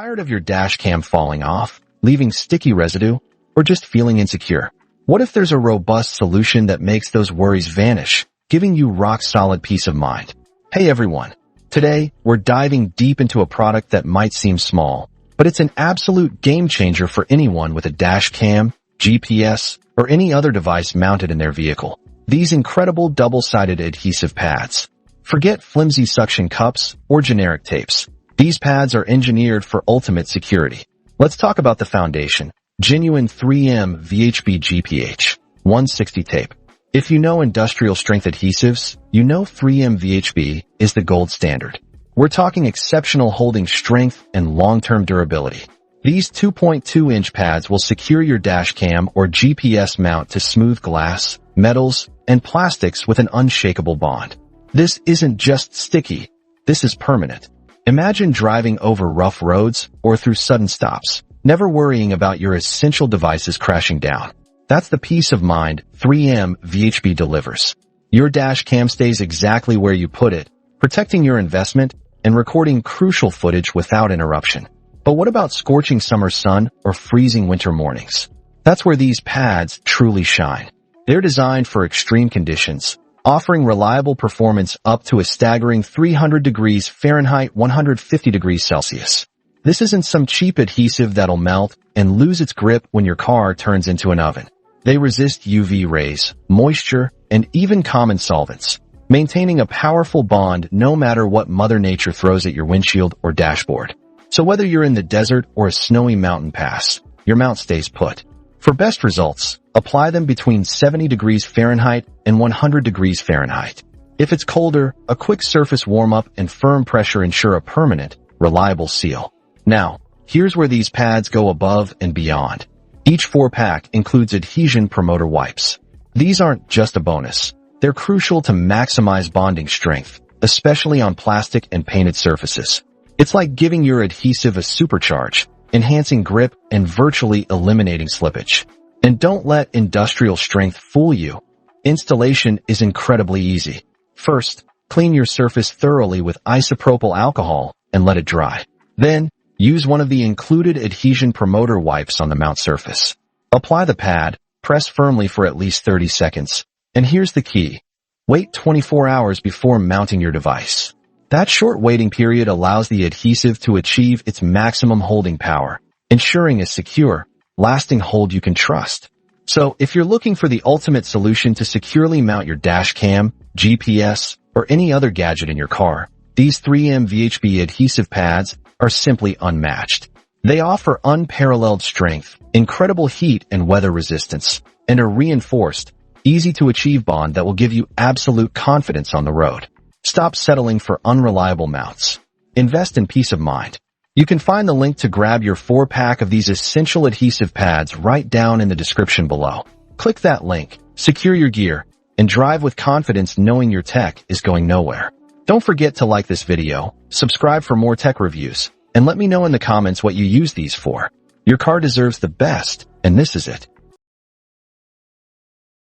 Tired of your dash cam falling off, leaving sticky residue, or just feeling insecure? What if there's a robust solution that makes those worries vanish, giving you rock-solid peace of mind? Hey everyone! Today, we're diving deep into a product that might seem small, but it's an absolute game-changer for anyone with a dash cam, GPS, or any other device mounted in their vehicle. These incredible double-sided adhesive pads. Forget flimsy suction cups or generic tapes. These pads are engineered for ultimate security. Let's talk about the foundation. Genuine 3M VHB GPH 160 tape. If you know industrial strength adhesives, you know 3M VHB is the gold standard. We're talking exceptional holding strength and long-term durability. These 2.2-inch pads will secure your dash cam or GPS mount to smooth glass, metals, and plastics with an unshakable bond. This isn't just sticky, this is permanent. Imagine driving over rough roads or through sudden stops, never worrying about your essential devices crashing down. That's the peace of mind 3M VHB delivers. Your dash cam stays exactly where you put it, protecting your investment and recording crucial footage without interruption. But what about scorching summer sun or freezing winter mornings? That's where these pads truly shine. They're designed for extreme conditions, offering reliable performance up to a staggering 300 degrees Fahrenheit, 150 degrees Celsius. This isn't some cheap adhesive that'll melt and lose its grip when your car turns into an oven. They resist UV rays, moisture, and even common solvents, maintaining a powerful bond no matter what Mother Nature throws at your windshield or dashboard. So whether you're in the desert or a snowy mountain pass, your mount stays put. For best results, apply them between 70 degrees Fahrenheit and 100 degrees Fahrenheit. If it's colder, a quick surface warm-up and firm pressure ensure a permanent, reliable seal. Now, here's where these pads go above and beyond. Each 4-pack includes adhesion promoter wipes. These aren't just a bonus. They're crucial to maximize bonding strength, especially on plastic and painted surfaces. It's like giving your adhesive a supercharge, enhancing grip and virtually eliminating slippage. And don't let industrial strength fool you. Installation is incredibly easy. First, clean your surface thoroughly with isopropyl alcohol and let it dry. Then, use one of the included adhesion promoter wipes on the mount surface. Apply the pad, press firmly for at least 30 seconds. And here's the key. Wait 24 hours before mounting your device. That short waiting period allows the adhesive to achieve its maximum holding power, ensuring a secure, lasting hold you can trust. So, if you're looking for the ultimate solution to securely mount your dash cam, GPS, or any other gadget in your car, these 3M VHB adhesive pads are simply unmatched. They offer unparalleled strength, incredible heat and weather resistance, and a reinforced, easy-to-achieve bond that will give you absolute confidence on the road. Stop settling for unreliable mounts. Invest in peace of mind. You can find the link to grab your 4-pack of these essential adhesive pads right down in the description below. Click that link, secure your gear, and drive with confidence knowing your tech is going nowhere. Don't forget to like this video, subscribe for more tech reviews, and let me know in the comments what you use these for. Your car deserves the best, and this is it.